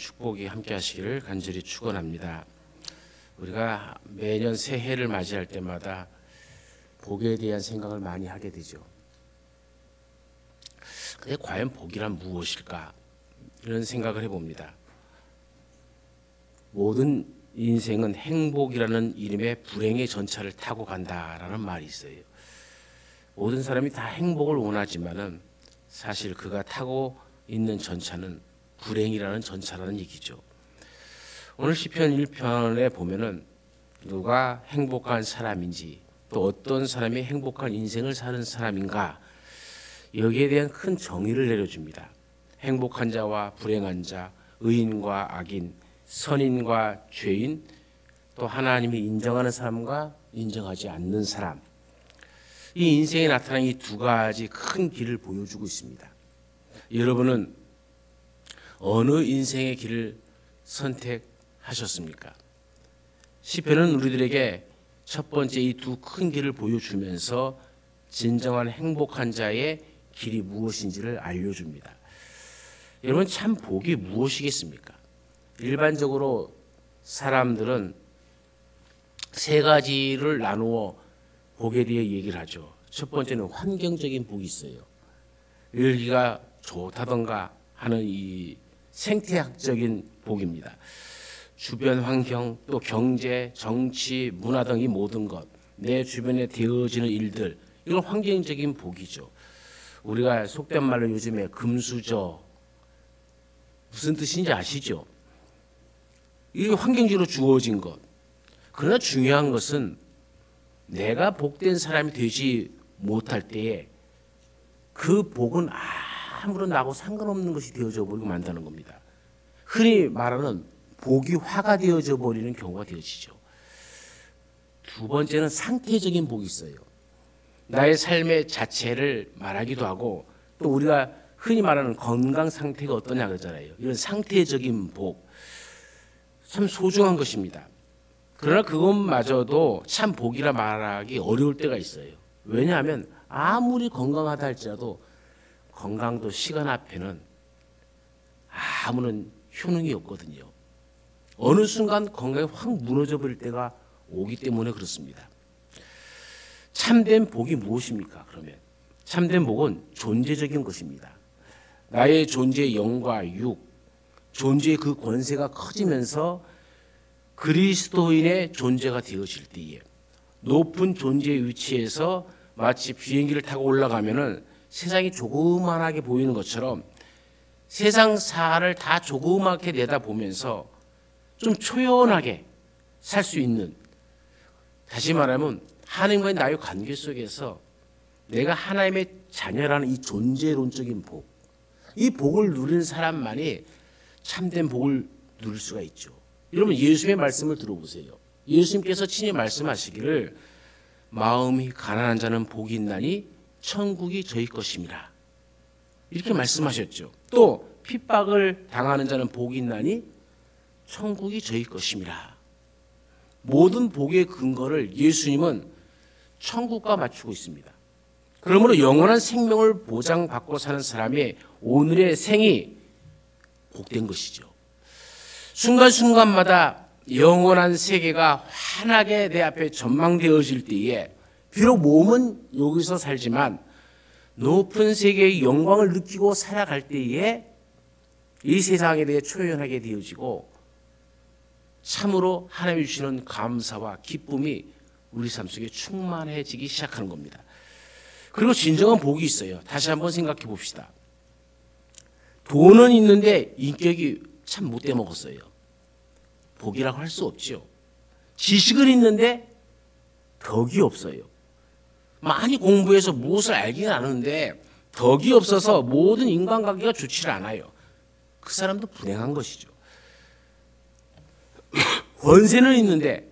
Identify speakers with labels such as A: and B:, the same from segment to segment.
A: 축복이 함께 하시기를 간절히 축원합니다. 우리가 매년 새해를 맞이할 때마다 복에 대한 생각을 많이 하게 되죠. 근데 과연 복이란 무엇일까? 이런 생각을 해봅니다. 모든 인생은 행복이라는 이름의 불행의 전차를 타고 간다라는 말이 있어요. 모든 사람이 다 행복을 원하지만은 사실 그가 타고 있는 전차는 불행이라는 전차라는 얘기죠. 오늘 시편 1편에 보면은 누가 행복한 사람인지 또 어떤 사람이 행복한 인생을 사는 사람인가 여기에 대한 큰 정의를 내려줍니다. 행복한 자와 불행한 자, 의인과 악인, 선인과 죄인, 또 하나님이 인정하는 사람과 인정하지 않는 사람. 이 인생에 나타나는 이 두 가지 큰 길을 보여주고 있습니다. 여러분은 어느 인생의 길을 선택하셨습니까? 시편은 우리들에게 첫 번째 이 두 큰 길을 보여주면서 진정한 행복한 자의 길이 무엇인지를 알려줍니다. 여러분, 참 복이 무엇이겠습니까? 일반적으로 사람들은 세 가지를 나누어 복에 대해 얘기를 하죠. 첫 번째는 환경적인 복이 있어요. 일기가 좋다던가 하는 이 생태학적인 복입니다. 주변 환경, 또 경제, 정치, 문화 등 이 모든 것, 내 주변에 되어지는 일들, 이건 환경적인 복이죠. 우리가 속된 말로 요즘에 금수저 무슨 뜻인지 아시죠? 이게 환경적으로 주어진 것. 그러나 중요한 것은 내가 복된 사람이 되지 못할 때에 그 복은 아무런 나하고 상관없는 것이 되어져 버리고 만다는 겁니다. 흔히 말하는 복이 화가 되어져 버리는 경우가 되어지죠. 두 번째는 상태적인 복이 있어요. 나의 삶의 자체를 말하기도 하고 또 우리가 흔히 말하는 건강 상태가 어떠냐 그러잖아요. 이런 상태적인 복 참 소중한 것입니다. 그러나 그것마저도 참 복이라 말하기 어려울 때가 있어요. 왜냐하면 아무리 건강하다 할지라도 건강도 시간 앞에는 아무런 효능이 없거든요. 어느 순간 건강이 확 무너져 버릴 때가 오기 때문에 그렇습니다. 참된 복이 무엇입니까? 그러면 참된 복은 존재적인 것입니다. 나의 존재의 영과 육, 존재의 그 권세가 커지면서 그리스도인의 존재가 되어질 때에 높은 존재의 위치에서 마치 비행기를 타고 올라가면은 세상이 조그만하게 보이는 것처럼 세상 사를 다 조그맣게 내다보면서 좀 초연하게 살 수 있는, 다시 말하면 하나님과의 나의 관계 속에서 내가 하나님의 자녀라는 이 존재론적인 복, 이 복을 누리는 사람만이 참된 복을 누릴 수가 있죠. 여러분, 예수님의 말씀을 들어보세요. 예수님께서 친히 말씀하시기를 마음이 가난한 자는 복이 있나니 천국이 저희 것임이라 이렇게 말씀하셨죠. 또 핍박을 당하는 자는 복이 있나니 천국이 저희 것임이라. 모든 복의 근거를 예수님은 천국과 맞추고 있습니다. 그러므로 영원한 생명을 보장받고 사는 사람의 오늘의 생이 복된 것이죠. 순간순간마다 영원한 세계가 환하게 내 앞에 전망되어질 때에 비록 몸은 여기서 살지만 높은 세계의 영광을 느끼고 살아갈 때에 이 세상에 대해 초연하게 되어지고 참으로 하나님이 주시는 감사와 기쁨이 우리 삶 속에 충만해지기 시작하는 겁니다. 그리고 진정한 복이 있어요. 다시 한번 생각해 봅시다. 돈은 있는데 인격이 참 못돼 먹었어요. 복이라고 할 수 없죠. 지식은 있는데 덕이 없어요. 많이 공부해서 무엇을 알기는 아는데 덕이 없어서 모든 인간관계가 좋지 않아요. 그 사람도 불행한 것이죠. 권세는 있는데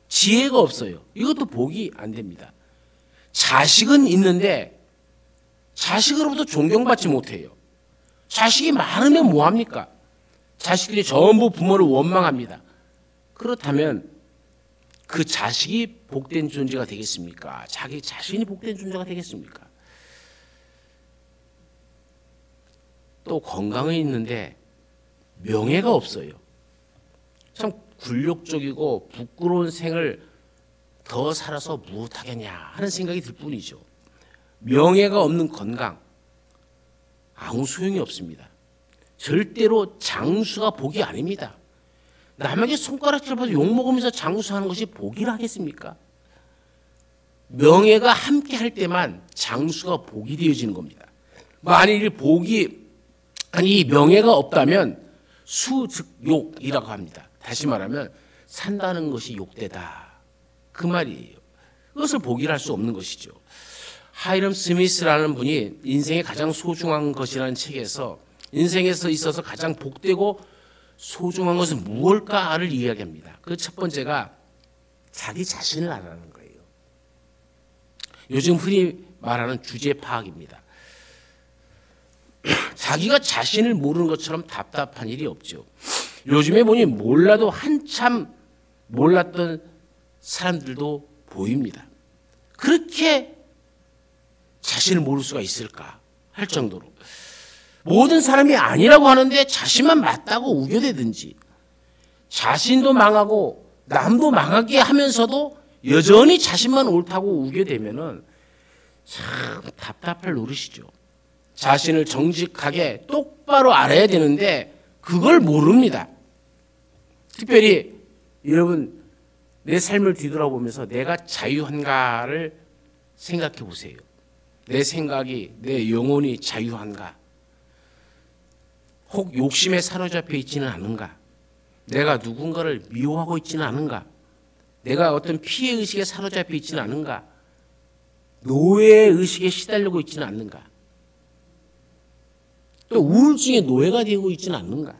A: 지혜가 없어요. 이것도 복이 안 됩니다. 자식은 있는데 자식으로부터 존경받지 못해요. 자식이 많으면 뭐합니까? 자식들이 전부 부모를 원망합니다. 그렇다면 그 자식이 복된 존재가 되겠습니까? 자기 자신이 복된 존재가 되겠습니까? 또 건강은 있는데 명예가 없어요. 참 굴욕적이고 부끄러운 생을 더 살아서 무엇하겠냐 하는 생각이 들 뿐이죠. 명예가 없는 건강 아무 소용이 없습니다. 절대로 장수가 복이 아닙니다. 남에게 손가락질 받아 욕먹으면서 장수하는 것이 복이라 하겠습니까? 명예가 함께 할 때만 장수가 복이 되어지는 겁니다. 만일 이 명예가 없다면 수 즉 욕이라고 합니다. 다시 말하면 산다는 것이 욕되다 그 말이에요. 그것을 복이라 할 수 없는 것이죠. 하이럼 스미스라는 분이 인생의 가장 소중한 것이라는 책에서 인생에서 있어서 가장 복되고 소중한 것은 무엇일까를 이야기합니다. 그 첫 번째가 자기 자신을 알아가는 거예요. 요즘 흔히 말하는 주제 파악입니다. 자기가 자신을 모르는 것처럼 답답한 일이 없죠. 요즘에 보니 몰라도 한참 몰랐던 사람들도 보입니다. 그렇게 자신을 모를 수가 있을까 할 정도로 모든 사람이 아니라고 하는데 자신만 맞다고 우겨대든지 자신도 망하고 남도 망하게 하면서도 여전히 자신만 옳다고 우겨대면은 참 답답할 노릇이죠. 자신을 정직하게 똑바로 알아야 되는데 그걸 모릅니다. 특별히 여러분 내 삶을 뒤돌아보면서 내가 자유한가를 생각해 보세요. 내 생각이 내 영혼이 자유한가? 혹 욕심에 사로잡혀 있지는 않은가? 내가 누군가를 미워하고 있지는 않은가? 내가 어떤 피해의식에 사로잡혀 있지는 않은가? 노예의식에 시달리고 있지는 않는가? 또 우울증의 노예가 되고 있지는 않는가?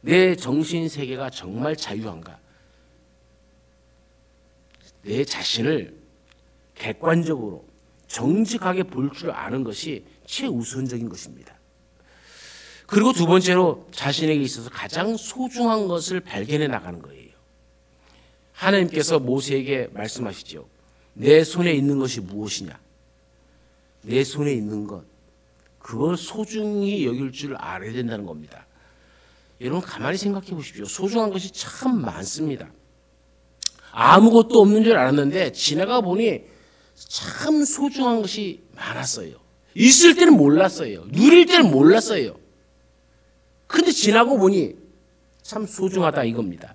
A: 내 정신세계가 정말 자유한가? 내 자신을 객관적으로 정직하게 볼 줄 아는 것이 최우선적인 것입니다. 그리고 두 번째로 자신에게 있어서 가장 소중한 것을 발견해 나가는 거예요. 하나님께서 모세에게 말씀하시죠. 내 손에 있는 것이 무엇이냐? 내 손에 있는 것, 그걸 소중히 여길 줄 알아야 된다는 겁니다. 여러분 가만히 생각해 보십시오. 소중한 것이 참 많습니다. 아무것도 없는 줄 알았는데 지나가 보니 참 소중한 것이 많았어요. 있을 때는 몰랐어요. 누릴 때는 몰랐어요. 근데 지나고 보니 참 소중하다 이겁니다.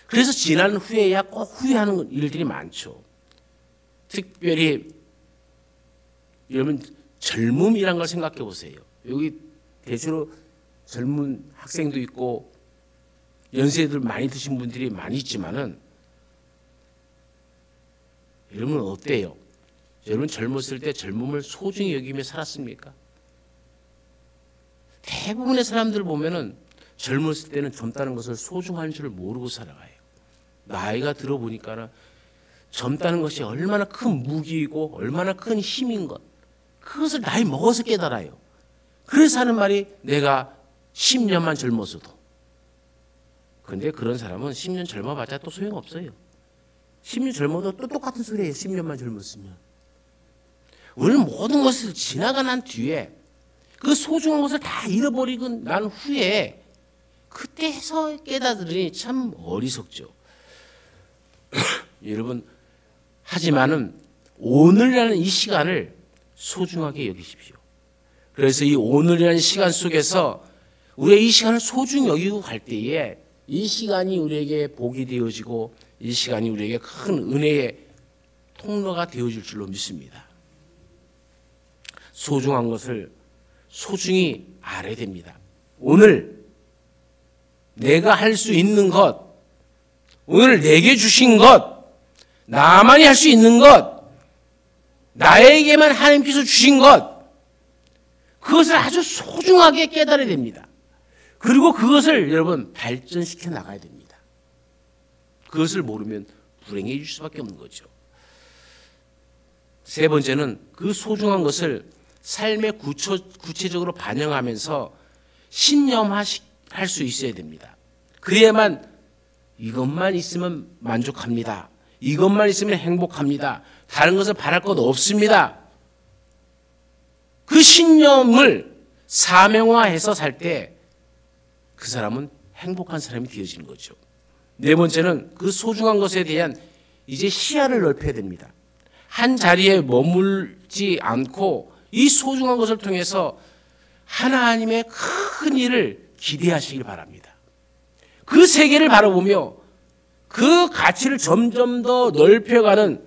A: 그래서 지난 후에야 꼭 후회하는 일들이 많죠. 특별히 여러분 젊음이란 걸 생각해 보세요. 여기 대체로 젊은 학생도 있고 연세들 많이 드신 분들이 많이 있지만은 여러분 어때요? 여러분 젊었을 때 젊음을 소중히 여기며 살았습니까? 대부분의 사람들 보면은 젊었을 때는 젊다는 것을 소중한 줄 모르고 살아가요. 나이가 들어보니까는 젊다는 것이 얼마나 큰 무기이고 얼마나 큰 힘인 것, 그것을 나이 먹어서 깨달아요. 그래서 하는 말이 내가 10년만 젊었어도. 그런데 그런 사람은 10년 젊어봤자 또 소용없어요. 10년 젊어도 또 똑같은 소리예요. 10년만 젊었으면. 오늘 모든 것을 지나가 난 뒤에 그 소중한 것을 다 잃어버리고 난 후에 그때서 깨닫으니 참 어리석죠. 여러분 하지만은 오늘이라는 이 시간을 소중하게 여기십시오. 그래서 이 오늘이라는 시간 속에서 우리가 이 시간을 소중히 여기고 갈 때에 이 시간이 우리에게 복이 되어지고 이 시간이 우리에게 큰 은혜의 통로가 되어질 줄로 믿습니다. 소중한 것을 소중히 알아야 됩니다. 오늘 내가 할 수 있는 것, 오늘 내게 주신 것, 나만이 할 수 있는 것, 나에게만 하나님께서 주신 것, 그것을 아주 소중하게 깨달아야 됩니다. 그리고 그것을 여러분 발전시켜 나가야 됩니다. 그것을 모르면 불행해질 수밖에 없는 거죠. 세 번째는 그 소중한 것을 삶에 구체적으로 반영하면서 신념화할 수 있어야 됩니다. 그래야만 이것만 있으면 만족합니다. 이것만 있으면 행복합니다. 다른 것을 바랄 것 없습니다. 그 신념을 사명화해서 살 때 그 사람은 행복한 사람이 되어지는 거죠. 네 번째는 그 소중한 것에 대한 이제 시야를 넓혀야 됩니다. 한 자리에 머물지 않고 이 소중한 것을 통해서 하나님의 큰 일을 기대하시길 바랍니다. 그 세계를 바라보며 그 가치를 점점 더 넓혀가는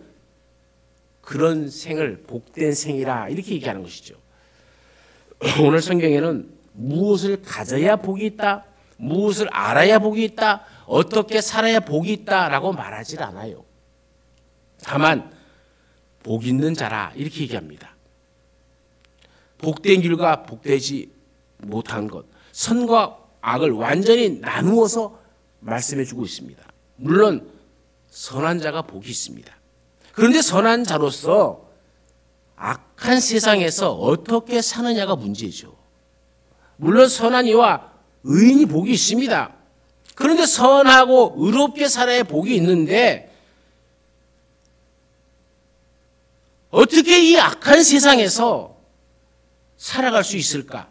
A: 그런 생을 복된 생이라 이렇게 얘기하는 것이죠. 오늘 성경에는 무엇을 가져야 복이 있다, 무엇을 알아야 복이 있다, 어떻게 살아야 복이 있다라고 말하지 않아요. 다만 복 있는 자라 이렇게 얘기합니다. 복된 길과 복되지 못한 것, 선과 악을 완전히 나누어서 말씀해 주고 있습니다. 물론 선한 자가 복이 있습니다. 그런데 선한 자로서 악한 세상에서 어떻게 사느냐가 문제죠. 물론 선한 이와 의인이 복이 있습니다. 그런데 선하고 의롭게 살아야 복이 있는데 어떻게 이 악한 세상에서 살아갈 수 있을까?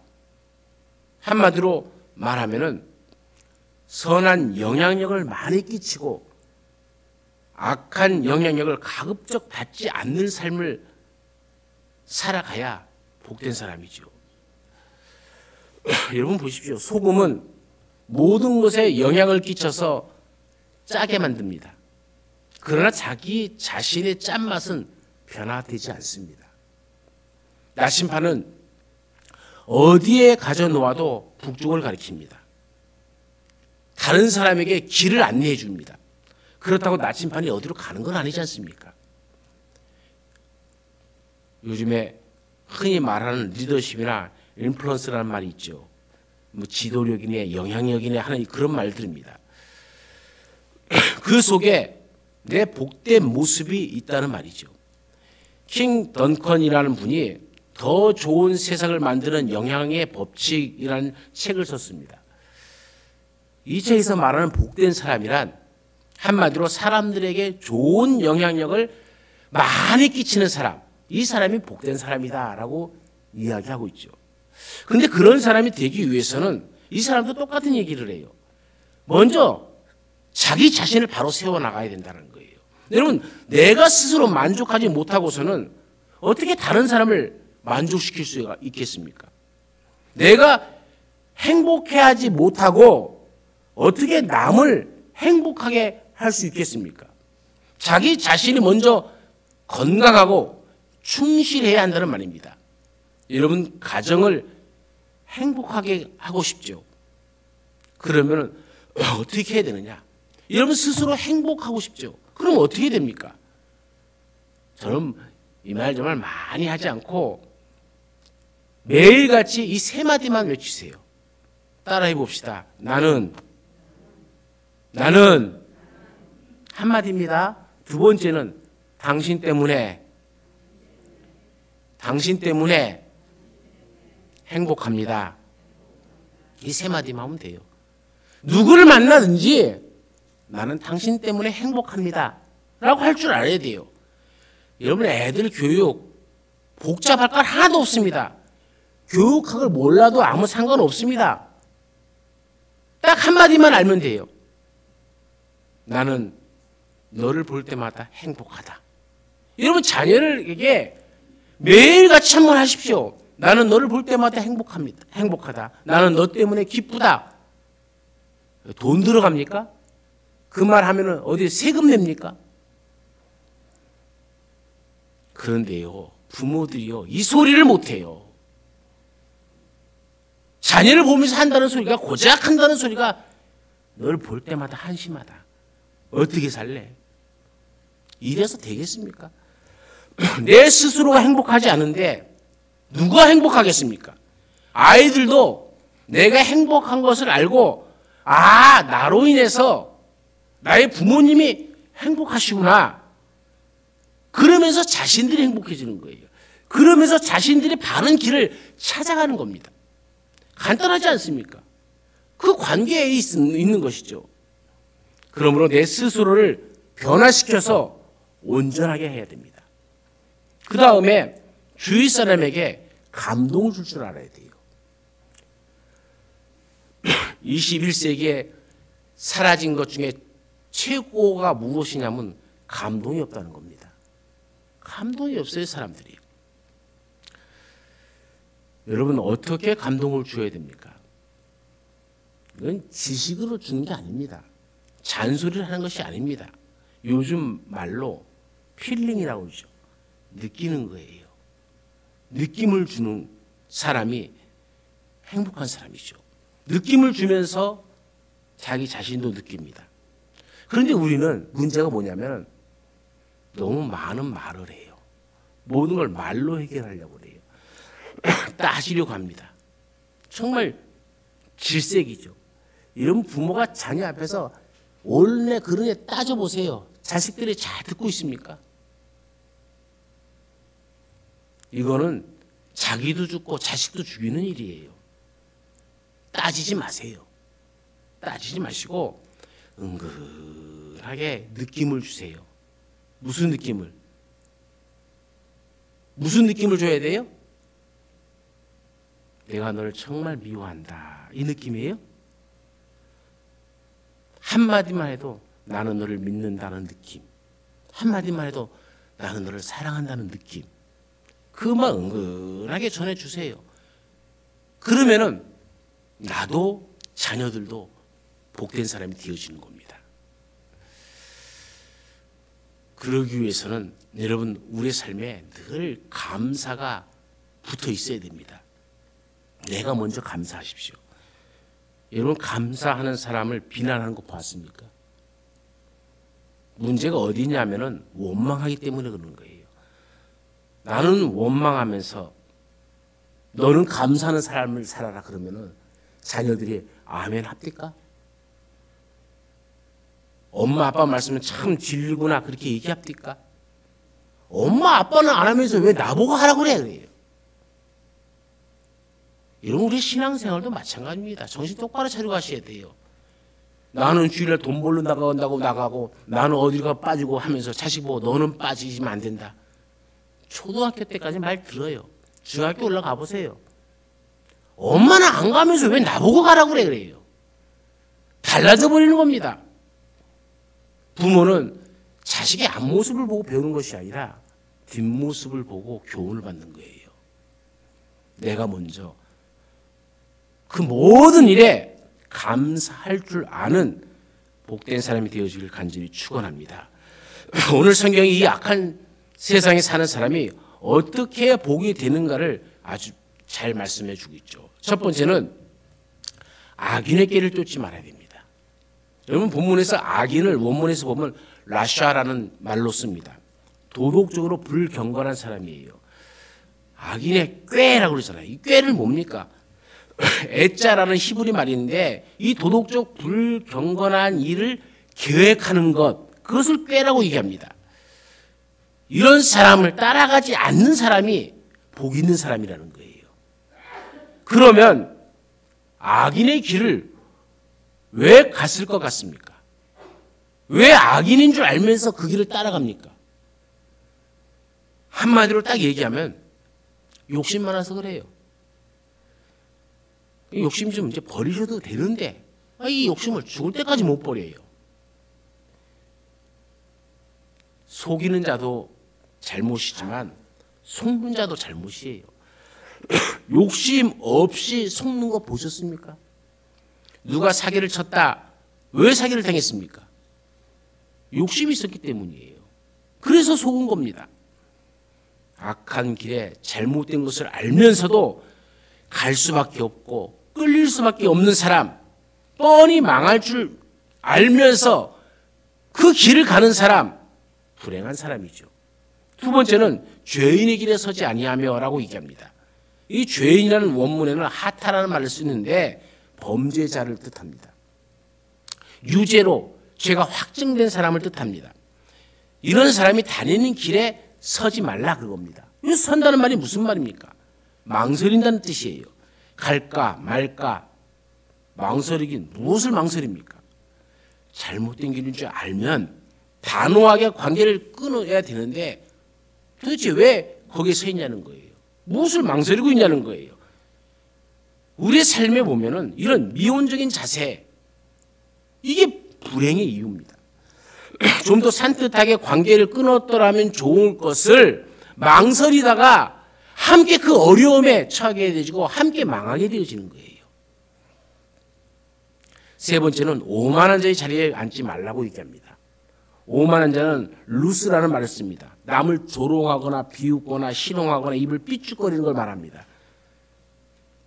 A: 한마디로 말하면은 선한 영향력을 많이 끼치고 악한 영향력을 가급적 받지 않는 삶을 살아가야 복된 사람이죠. 여러분 보십시오. 소금은 모든 것에 영향을 끼쳐서 짜게 만듭니다. 그러나 자기 자신의 짠맛은 변화되지 않습니다. 나심판은 어디에 가져놓아도 북쪽을 가리킵니다. 다른 사람에게 길을 안내해 줍니다. 그렇다고 나침판이 어디로 가는 건 아니지 않습니까? 요즘에 흔히 말하는 리더십이나 인플루언스라는 말이 있죠. 뭐 지도력이네 영향력이네 하는 그런 말들입니다. 그 속에 내 복된 모습이 있다는 말이죠. 킹 던컨이라는 분이 더 좋은 세상을 만드는 영향의 법칙이라는 책을 썼습니다. 이 책에서 말하는 복된 사람이란 한마디로 사람들에게 좋은 영향력을 많이 끼치는 사람, 이 사람이 복된 사람이다라고 이야기하고 있죠. 그런데 그런 사람이 되기 위해서는 이 사람도 똑같은 얘기를 해요. 먼저 자기 자신을 바로 세워나가야 된다는 거예요. 여러분, 내가 스스로 만족하지 못하고서는 어떻게 다른 사람을 만족시킬 수가 있겠습니까? 내가 행복해하지 못하고 어떻게 남을 행복하게 할 수 있겠습니까? 자기 자신이 먼저 건강하고 충실해야 한다는 말입니다. 여러분, 가정을 행복하게 하고 싶죠? 그러면 어떻게 해야 되느냐? 여러분 스스로 행복하고 싶죠? 그럼 어떻게 됩니까? 저는 이 말 정말 많이 하지 않고 매일같이 이 세 마디만 외치세요. 따라해 봅시다. 나는 한마디입니다. 두 번째는 당신 때문에 행복합니다. 이 세 마디만 하면 돼요. 누구를 만나든지 나는 당신 때문에 행복합니다 라고 할 줄 알아야 돼요. 여러분, 애들 교육 복잡할 건 하나도 없습니다. 교육학을 몰라도 아무 상관없습니다. 딱 한마디만 알면 돼요. 나는 너를 볼 때마다 행복하다. 여러분, 자녀에게 매일같이 한번 하십시오. 나는 너를 볼 때마다 행복하다. 나는 너 때문에 기쁘다. 돈 들어갑니까? 그 말 하면은 어디 세금 냅니까? 그런데요, 부모들이요, 이 소리를 못해요. 자녀를 보면서 한다는 소리가, 고작 한다는 소리가 너를 볼 때마다 한심하다. 어떻게 살래? 이래서 되겠습니까? 내 스스로가 행복하지 않은데 누가 행복하겠습니까? 아이들도 내가 행복한 것을 알고, 아, 나로 인해서 나의 부모님이 행복하시구나. 그러면서 자신들이 행복해지는 거예요. 그러면서 자신들이 바른 길을 찾아가는 겁니다. 간단하지 않습니까? 그 관계에 있는 것이죠. 그러므로 내 스스로를 변화시켜서 온전하게 해야 됩니다. 그 다음에 주위 사람에게 감동을 줄 알아야 돼요. 21세기에 사라진 것 중에 최고가 무엇이냐면 감동이 없다는 겁니다. 감동이 없어요, 사람들이. 여러분, 어떻게 감동을 줘야 됩니까? 이건 지식으로 주는 게 아닙니다. 잔소리를 하는 것이 아닙니다. 요즘 말로 필링이라고 그러죠. 느끼는 거예요. 느낌을 주는 사람이 행복한 사람이죠. 느낌을 주면서 자기 자신도 느낍니다. 그런데 우리는 문제가 뭐냐면 너무 많은 말을 해요. 모든 걸 말로 해결하려고 해요. 따지려고 합니다. 정말 질색이죠. 이런 부모가 자녀 앞에서 옳네 그르네 따져보세요. 자식들이 잘 듣고 있습니까? 이거는 자기도 죽고 자식도 죽이는 일이에요. 따지지 마세요. 따지지 마시고 은근하게 느낌을 주세요. 무슨 느낌을? 무슨 느낌을 줘야 돼요? 내가 너를 정말 미워한다. 이 느낌이에요? 한마디만 해도 나는 너를 믿는다는 느낌. 한마디만 해도 나는 너를 사랑한다는 느낌. 그만 은근하게 전해주세요. 그러면은 나도 자녀들도 복된 사람이 되어지는 겁니다. 그러기 위해서는 여러분 우리의 삶에 늘 감사가 붙어 있어야 됩니다. 내가 먼저 감사하십시오. 여러분 감사하는 사람을 비난하는 거 봤습니까? 문제가 어디냐면은 원망하기 때문에 그러는 거예요. 나는 원망하면서 너는 감사하는 삶을 살아라 그러면은 자녀들이 아멘 합니까? 엄마 아빠 말씀은 참 진리구나 그렇게 얘기합니까? 엄마 아빠는 안 하면서 왜 나보고 하라고 그래요? 이런 우리 신앙생활도 마찬가지입니다. 정신 똑바로 차리고 가셔야 돼요. 나는 주일날 돈 벌러 나간다고 나가고 나는 어디가 빠지고 하면서 자식 보고 너는 빠지시면 안 된다. 초등학교 때까지 말 들어요. 중학교 올라가 보세요. 엄마는 안 가면서 왜 나보고 가라고 그래요? 달라져 버리는 겁니다. 부모는 자식의 앞모습을 보고 배우는 것이 아니라 뒷모습을 보고 교훈을 받는 거예요. 내가 먼저 그 모든 일에 감사할 줄 아는 복된 사람이 되어지길 간절히 축원합니다. 오늘 성경이 이 악한 세상에 사는 사람이 어떻게 복이 되는가를 아주 잘 말씀해 주고 있죠. 첫 번째는 악인의 길을 쫓지 말아야 됩니다. 여러분 본문에서 악인을 원문에서 보면 라샤라는 말로 씁니다. 도덕적으로 불경건한 사람이에요. 악인의 꾀라고 그러잖아요. 이 꾀를 뭡니까? 애자라는 히브리 말인데 이 도덕적 불경건한 일을 계획하는 것 그것을 꾀라고 얘기합니다. 이런 사람을 따라가지 않는 사람이 복 있는 사람이라는 거예요. 그러면 악인의 길을 왜 갔을 것 같습니까? 왜 악인인 줄 알면서 그 길을 따라갑니까? 한마디로 딱 얘기하면 욕심 많아서 그래요. 이 욕심 좀 이제 버리셔도 되는데 이 욕심을 죽을 때까지 못 버려요. 속이는 자도 잘못이지만 속는 자도 잘못이에요. 욕심 없이 속는 거 보셨습니까? 누가 사기를 쳤다. 왜 사기를 당했습니까? 욕심이 있었기 때문이에요. 그래서 속은 겁니다. 악한 길에 잘못된 것을 알면서도 갈 수밖에 없고 끌릴 수밖에 없는 사람, 뻔히 망할 줄 알면서 그 길을 가는 사람, 불행한 사람이죠. 두 번째는 죄인의 길에 서지 아니하며라고 얘기합니다. 이 죄인이라는 원문에는 하타라는 말을 쓰는데 범죄자를 뜻합니다. 유죄로 죄가 확정된 사람을 뜻합니다. 이런 사람이 다니는 길에 서지 말라 그겁니다. 이 선다는 말이 무슨 말입니까? 망설인다는 뜻이에요. 갈까 말까 망설이긴 무엇을 망설입니까? 잘못된 길인 줄 알면 단호하게 관계를 끊어야 되는데 도대체 왜 거기에 서 있냐는 거예요. 무엇을 망설이고 있냐는 거예요. 우리의 삶에 보면은 이런 미온적인 자세, 이게 불행의 이유입니다. 좀 더 산뜻하게 관계를 끊었더라면 좋을 것을 망설이다가 함께 그 어려움에 처하게 되지고 함께 망하게 되어지는 거예요. 세 번째는 오만한 자의 자리에 앉지 말라고 얘기합니다. 오만한 자는 루스라는 말을 씁니다. 남을 조롱하거나 비웃거나 희롱하거나 입을 삐죽거리는 걸 말합니다.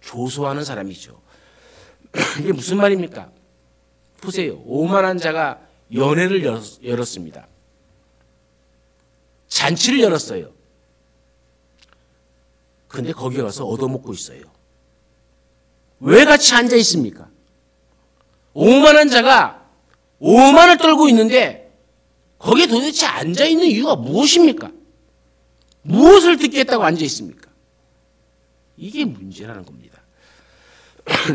A: 조소하는 사람이죠. 이게 무슨 말입니까? 보세요. 오만한 자가 연회를 열었습니다. 잔치를 열었어요. 근데 거기 가서 얻어먹고 있어요. 왜 같이 앉아 있습니까? 오만한 자가 오만을 떨고 있는데 거기에 도대체 앉아 있는 이유가 무엇입니까? 무엇을 듣겠다고 앉아 있습니까? 이게 문제라는 겁니다.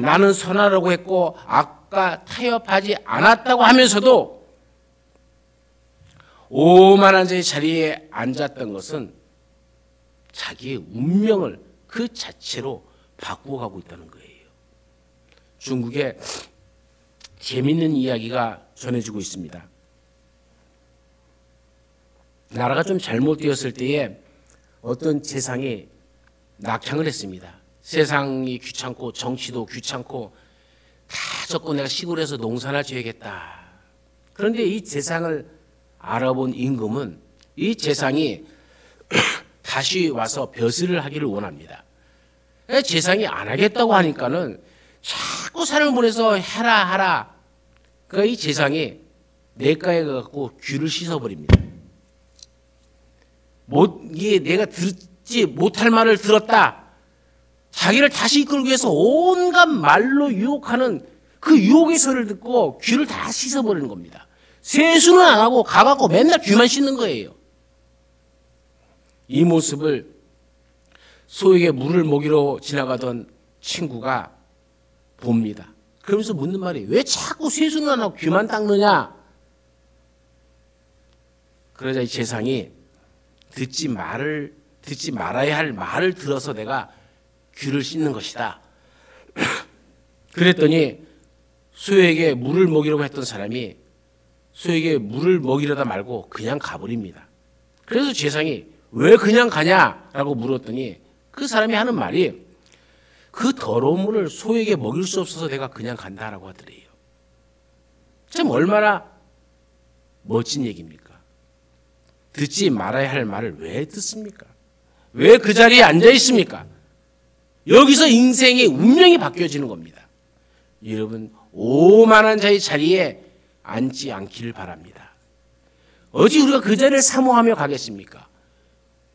A: 나는 선하라고 했고 악과 타협하지 않았다고 하면서도 오만한 자의 자리에 앉았던 것은 자기의 운명을 그 자체로 바꾸어가고 있다는 거예요. 중국에 재밌는 이야기가 전해지고 있습니다. 나라가 좀 잘못되었을 때에 어떤 재상이 낙향을 했습니다. 세상이 귀찮고 정치도 귀찮고 다 적고 내가 시골에서 농사나 지어야겠다. 그런데 이 재상을 알아본 임금은 이 재상이 다시 와서 벼슬을 하기를 원합니다. 재상이 안 하겠다고 하니까는 자꾸 사람을 보내서 하라. 그러니까 이 재상이 내과에 가갖고 귀를 씻어버립니다. 이게 내가 듣지 못할 말을 들었다. 자기를 다시 이끌기 위해서 온갖 말로 유혹하는 그 유혹의 소리를 듣고 귀를 다 씻어버리는 겁니다. 세수는 안 하고 가갖고 맨날 귀만 씻는 거예요. 이 모습을 소에게 물을 먹이러 지나가던 친구가 봅니다. 그러면서 묻는 말이 왜 자꾸 세수는 안 하고 귀만 닦느냐? 그러자 이 재상이 듣지 말아야 할 말을 들어서 내가 귀를 씻는 것이다. 그랬더니 소에게 물을 먹이려고 했던 사람이 소에게 물을 먹이려다 말고 그냥 가버립니다. 그래서 재상이 왜 그냥 가냐라고 물었더니 그 사람이 하는 말이 그 더러운 물을 소에게 먹일 수 없어서 내가 그냥 간다라고 하더래요. 참 얼마나 멋진 얘기입니까? 듣지 말아야 할 말을 왜 듣습니까? 왜 그 자리에 앉아 있습니까? 여기서 인생의 운명이 바뀌어지는 겁니다. 여러분, 오만한 자의 자리에 앉지 않기를 바랍니다. 어찌 우리가 그 자리를 사모하며 가겠습니까?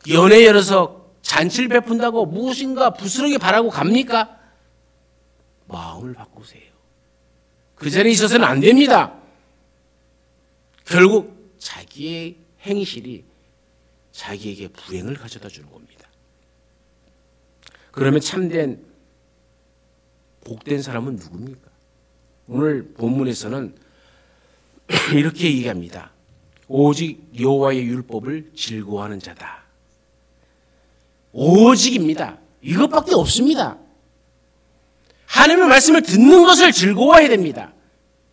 A: 연회 열어서 잔치를 베푼다고 무엇인가 부스러기 바라고 갑니까? 마음을 바꾸세요. 그 자리에 있어서는 안 됩니다. 결국 자기의 행실이 자기에게 불행을 가져다 주는 겁니다. 그러면 참된 복된 사람은 누굽니까? 오늘 본문에서는 이렇게 얘기합니다. 오직 여호와의 율법을 즐거워하는 자다. 오직입니다. 이것밖에 없습니다. 하나님의 말씀을 듣는 것을 즐거워해야 됩니다.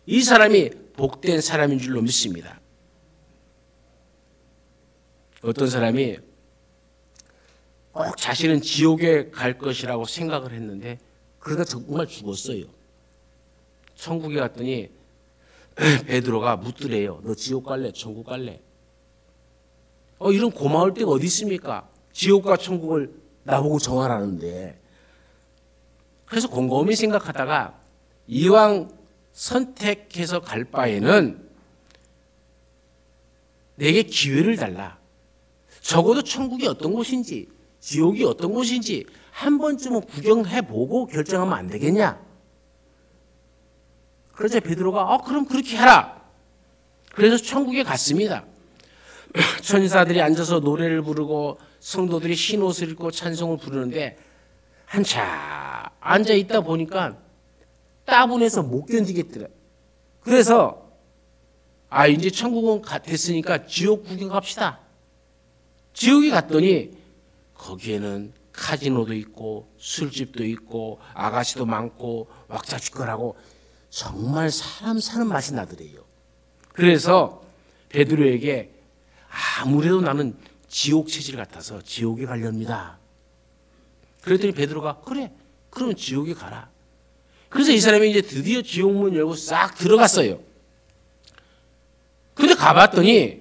A: 이 사람이 복된 사람인 줄로 믿습니다. 어떤 사람이 꼭 자신은 지옥에 갈 것이라고 생각을 했는데 그러다 정말 죽었어요. 천국에 갔더니 베드로가 묻더래요. 너 지옥 갈래? 천국 갈래? 이런 고마울 때가 어디 있습니까? 지옥과 천국을 나보고 정하라는데. 그래서 곰곰이 생각하다가 이왕 선택해서 갈 바에는 내게 기회를 달라. 적어도 천국이 어떤 곳인지 지옥이 어떤 곳인지 한 번쯤은 구경해보고 결정하면 안 되겠냐? 그러자 베드로가 그럼 그렇게 해라. 그래서 천국에 갔습니다. 천사들이 앉아서 노래를 부르고 성도들이 흰 옷을 입고 찬송을 부르는데 한참 앉아 있다 보니까 따분해서 못 견디겠더라. 그래서 이제 천국은 됐으니까 지옥 구경 갑시다. 지옥에 갔더니 거기에는 카지노도 있고 술집도 있고 아가씨도 많고 왁자지껄하고 정말 사람 사는 맛이 나더래요. 그래서 베드로에게 아무래도 나는 지옥 체질 같아서 지옥에 가렵니다. 그랬더니 베드로가 그래 그럼 지옥에 가라. 그래서 이 사람이 이제 드디어 지옥문 열고 싹 들어갔어요. 근데 가봤더니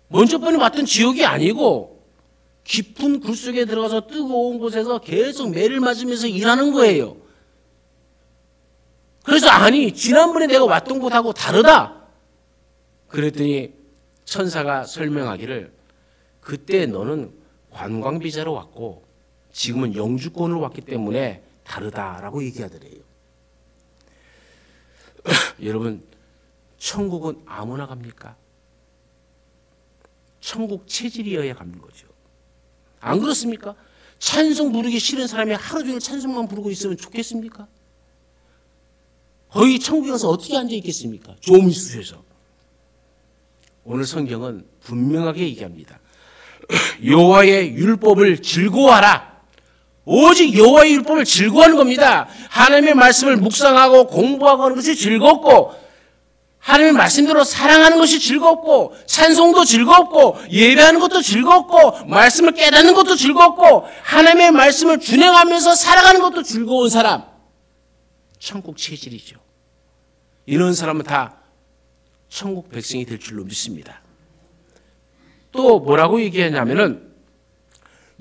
A: 먼저 번에 왔던 지옥이 아니고 깊은 굴 속에 들어가서 뜨거운 곳에서 계속 매를 맞으면서 일하는 거예요. 그래서 아니 지난번에 내가 왔던 곳하고 다르다. 그랬더니 천사가 설명하기를 그때 너는 관광비자로 왔고 지금은 영주권으로 왔기 때문에 다르다라고 얘기하더래요. 여러분 천국은 아무나 갑니까? 천국 체질이어야 가는 거죠. 안 그렇습니까? 찬송 부르기 싫은 사람이 하루 종일 찬송만 부르고 있으면 좋겠습니까? 거기 천국에 가서 어떻게 앉아 있겠습니까? 조문수에서. 오늘 성경은 분명하게 얘기합니다. 여호와의 율법을 즐거워하라. 오직 여호와의 율법을 즐거워하는 겁니다. 하나님의 말씀을 묵상하고 공부하고 하는 것이 즐겁고 하나님의 말씀대로 사랑하는 것이 즐겁고 찬송도 즐겁고 예배하는 것도 즐겁고 말씀을 깨닫는 것도 즐겁고 하나님의 말씀을 준행하면서 살아가는 것도 즐거운 사람. 천국 체질이죠. 이런 사람은 다 천국 백성이 될 줄로 믿습니다. 또 뭐라고 얘기하냐면은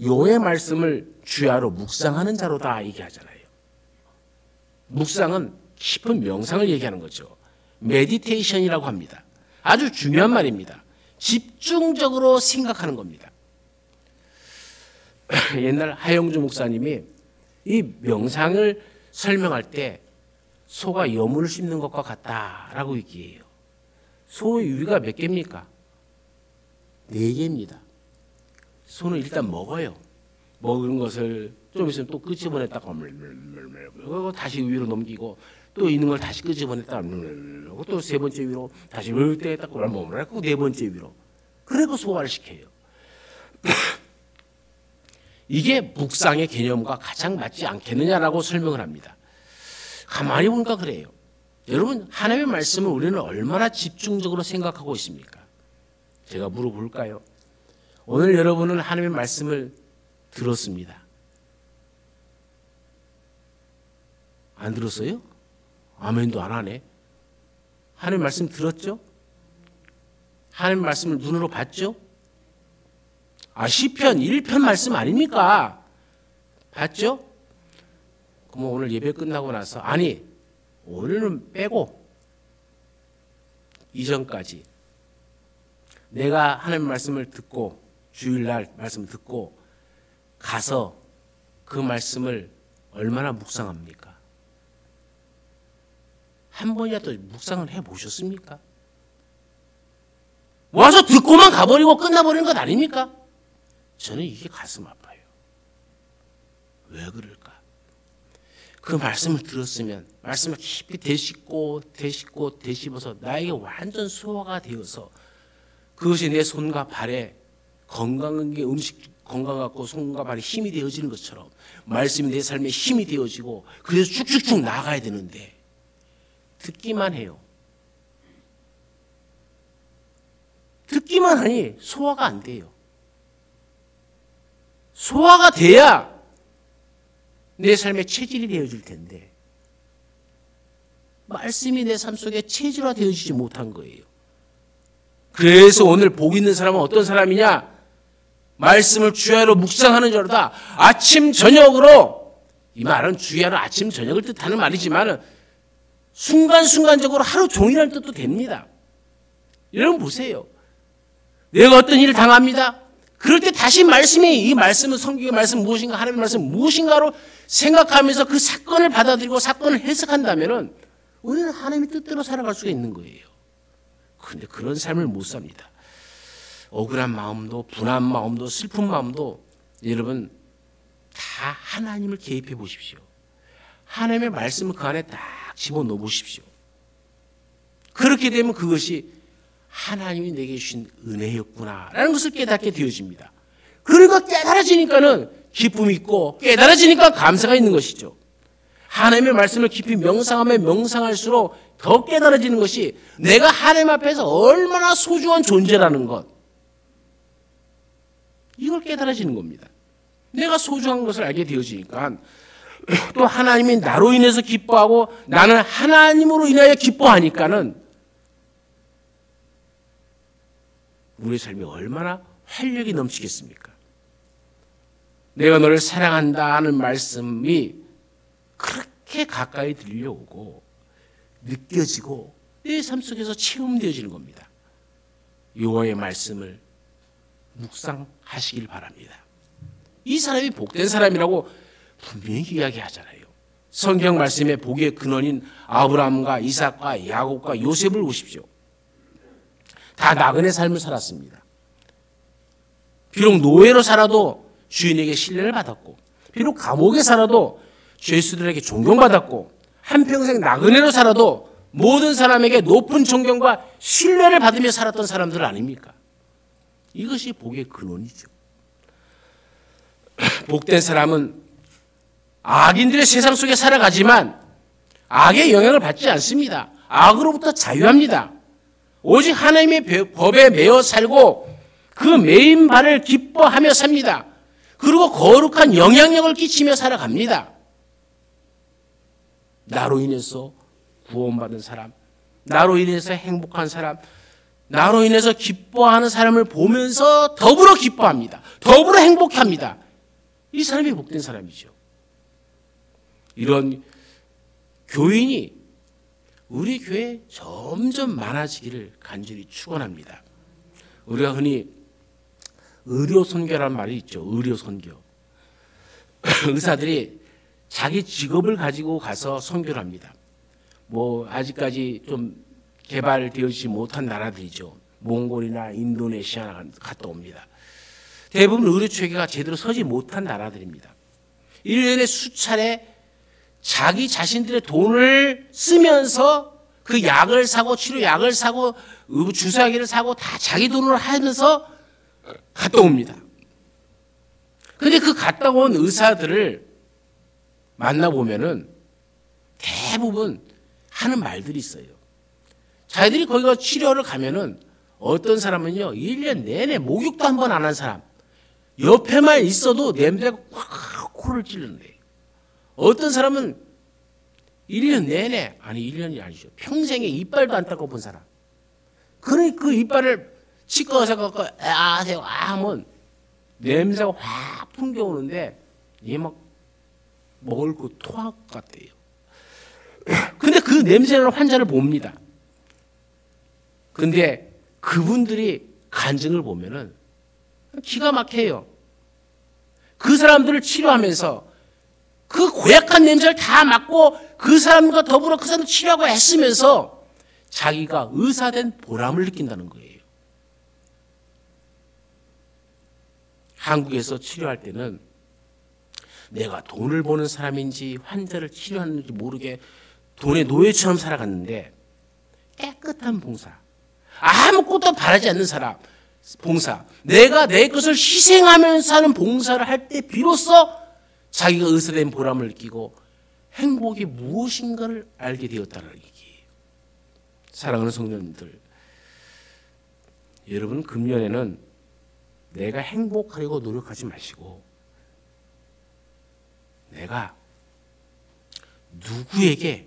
A: 여호와의 말씀을 주야로 묵상하는 자로다 얘기하잖아요. 묵상은 깊은 명상을 얘기하는 거죠. 메디테이션이라고 합니다. 아주 중요한 말입니다. 집중적으로 생각하는 겁니다. 옛날 하영주 목사님이 이 명상을 설명할 때 소가 여물을 씹는 것과 같다라고 얘기해요. 소의 유리가 몇 개입니까? 4개입니다. 소는 일단 먹어요. 먹은 것을 좀 있으면 또 끄집어냈다가 그리고 다시 위로 넘기고 또 있는 걸 다시 끄집어냈다가 또 3번째 위로 다시 떼었다가 그리고 4번째 위로. 그리고 소화를 시켜요. 이게 묵상의 개념과 가장 맞지 않겠느냐라고 설명을 합니다. 가만히 보니까 그래요. 여러분 하나님의 말씀을 우리는 얼마나 집중적으로 생각하고 있습니까? 제가 물어볼까요? 오늘 여러분은 하나님의 말씀을 들었습니다. 안 들었어요? 아멘도 안 하네. 하나님 말씀 들었죠? 하나님 말씀을 눈으로 봤죠? 시편 1편 말씀 아닙니까? 봤죠? 그럼 오늘 예배 끝나고 나서 오늘은 빼고 이전까지 내가 하나님 말씀을 듣고 주일날 말씀을 듣고 가서 그 말씀을 얼마나 묵상합니까? 한 번이라도 묵상을 해보셨습니까? 와서 듣고만 가버리고 끝나버리는 것 아닙니까? 저는 이게 가슴 아파요. 왜 그럴까? 그 말씀을 들었으면 말씀을 깊이 되씹어서 나에게 완전 소화가 되어서 그것이 내 손과 발에 건강한 게 건강하고 손과 발에 힘이 되어지는 것처럼 말씀이 내 삶에 힘이 되어지고 그래서 쭉쭉쭉 나가야 되는데 듣기만 해요. 듣기만 하니 소화가 안 돼요. 소화가 돼야 내 삶의 체질이 되어질 텐데 말씀이 내 삶 속에 체질화 되어지지 못한 거예요. 그래서 오늘 복 있는 사람은 어떤 사람이냐? 말씀을 주야로 묵상하는 자로다. 아침 저녁으로, 이 말은 주야로 아침 저녁을 뜻하는 말이지만 순간순간적으로 하루 종일할 뜻도 됩니다. 여러분 보세요. 내가 어떤 일을 당합니다. 그럴 때 다시 이 말씀은 성경의 말씀 무엇인가, 하나님의 말씀 무엇인가로 생각하면서 그 사건을 받아들이고 사건을 해석한다면 우리는 하나님의 뜻대로 살아갈 수가 있는 거예요. 그런데 그런 삶을 못 삽니다. 억울한 마음도 분한 마음도 슬픈 마음도 여러분 다 하나님을 개입해 보십시오. 하나님의 말씀을 그 안에 딱 집어넣어 보십시오. 그렇게 되면 그것이 하나님이 내게 주신 은혜였구나 라는 것을 깨닫게 되어집니다. 그러니까 깨달아지니까는 기쁨이 있고 깨달아지니까 감사가 있는 것이죠. 하나님의 말씀을 깊이 명상하면 명상할수록 더 깨달아지는 것이 내가 하나님 앞에서 얼마나 소중한 존재라는 것. 이걸 깨달아지는 겁니다. 내가 소중한 것을 알게 되어지니까 또 하나님이 나로 인해서 기뻐하고 나는 하나님으로 인하여 기뻐하니까는 우리의 삶이 얼마나 활력이 넘치겠습니까? 내가 너를 사랑한다 하는 말씀이 그렇게 가까이 들려오고 느껴지고 내 삶 속에서 체험되어지는 겁니다. 여호와의 말씀을 묵상하시길 바랍니다. 이 사람이 복된 사람이라고 분명히 이야기하잖아요. 성경 말씀의 복의 근원인 아브라함과 이삭과 야곱과 요셉을 보십시오. 다 나그네 삶을 살았습니다. 비록 노예로 살아도 주인에게 신뢰를 받았고, 비록 감옥에 살아도 죄수들에게 존경받았고, 한평생 나그네로 살아도 모든 사람에게 높은 존경과 신뢰를 받으며 살았던 사람들 아닙니까? 이것이 복의 근원이죠. 복된 사람은 악인들의 세상 속에 살아가지만 악의 영향을 받지 않습니다. 악으로부터 자유합니다. 오직 하나님의 법에 매어 살고 그 매인 바를 기뻐하며 삽니다. 그리고 거룩한 영향력을 끼치며 살아갑니다. 나로 인해서 구원받은 사람, 나로 인해서 행복한 사람, 나로 인해서 기뻐하는 사람을 보면서 더불어 기뻐합니다. 더불어 행복합니다. 이 사람이 복된 사람이죠. 이런 교인이 우리 교회에 점점 많아지기를 간절히 축원합니다. 우리가 흔히 의료선교라는 말이 있죠. 의료선교. 의사들이 자기 직업을 가지고 가서 선교를 합니다. 아직까지 좀 개발되어지지 못한 나라들이죠. 몽골이나 인도네시아 갔다 옵니다. 대부분 의료 체계가 제대로 서지 못한 나라들입니다. 1년에 수차례 자기 자신들의 돈을 쓰면서 그 약을 사고 치료약을 사고 주사기를 사고 다 자기 돈으로 하면서 갔다 옵니다. 그런데 그 갔다 온 의사들을 만나보면은 대부분 하는 말들이 있어요. 자기들이 거기가 치료를 가면은 어떤 사람은요, 1년 내내 목욕도 한 번 안 한 사람, 옆에만 있어도 냄새가 확 코를 찌르는데, 어떤 사람은 1년 내내, 아니 1년이 아니죠, 평생에 이빨도 안 닦아 본 사람. 그러니까 그 이빨을 치과 의사가 갖고 하세요 하면 냄새가 확 풍겨오는데 이게 막 먹을 거 토할 것 같대요. 근데 그 냄새나는 환자를 봅니다. 근데 그분들이 간증을 보면은 기가 막혀요. 그 사람들을 치료하면서 그 고약한 냄새를 다 맡고 그 사람과 더불어 그 사람을 치료하고 애쓰면서 자기가 의사된 보람을 느낀다는 거예요. 한국에서 치료할 때는 내가 돈을 버는 사람인지 환자를 치료하는지 모르게 돈의 노예처럼 살아갔는데, 깨끗한 봉사, 아무것도 바라지 않는 사람 봉사, 내가 내 것을 희생하면서 하는 봉사를 할 때 비로소 자기가 의사된 보람을 느끼고 행복이 무엇인가를 알게 되었다는 얘기예요. 사랑하는 성도님들, 여러분 금년에는 내가 행복하려고 노력하지 마시고 내가 누구에게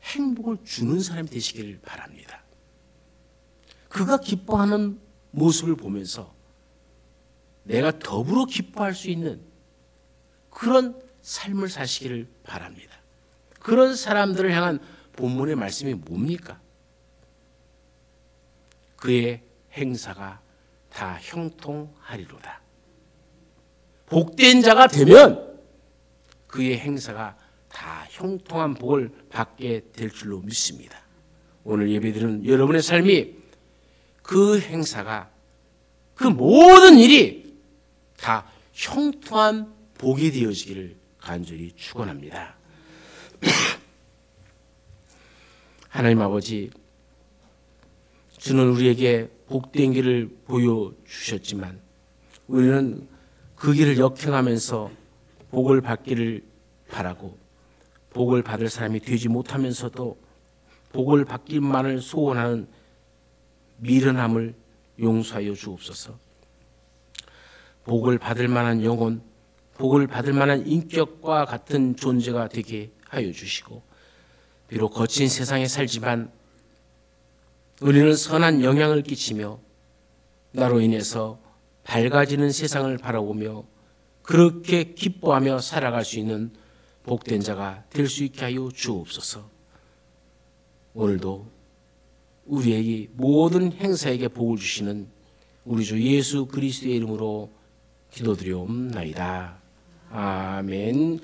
A: 행복을 주는 사람이 되시길 바랍니다. 그가 기뻐하는 모습을 보면서 내가 더불어 기뻐할 수 있는 그런 삶을 사시기를 바랍니다. 그런 사람들을 향한 본문의 말씀이 뭡니까? 그의 행사가 다 형통하리로다. 복된 자가 되면 그의 행사가 다 형통한 복을 받게 될 줄로 믿습니다. 오늘 예배드리는 여러분의 삶이 그 행사가, 그 모든 일이 다 형통한 복이 되어지기를 간절히 축원합니다. 하나님 아버지, 주는 우리에게 복된 길을 보여주셨지만 우리는 그 길을 역행하면서 복을 받기를 바라고 복을 받을 사람이 되지 못하면서도 복을 받기만을 소원하는 미련함을 용서하여 주옵소서. 복을 받을 만한 영혼, 복을 받을 만한 인격과 같은 존재가 되게 하여 주시고, 비록 거친 세상에 살지만 우리는 선한 영향을 끼치며 나로 인해서 밝아지는 세상을 바라보며 그렇게 기뻐하며 살아갈 수 있는 복된 자가 될 수 있게 하여 주옵소서. 오늘도 우리에게 모든 행사에게 복을 주시는 우리 주 예수 그리스도의 이름으로 기도드리옵나이다. 아멘.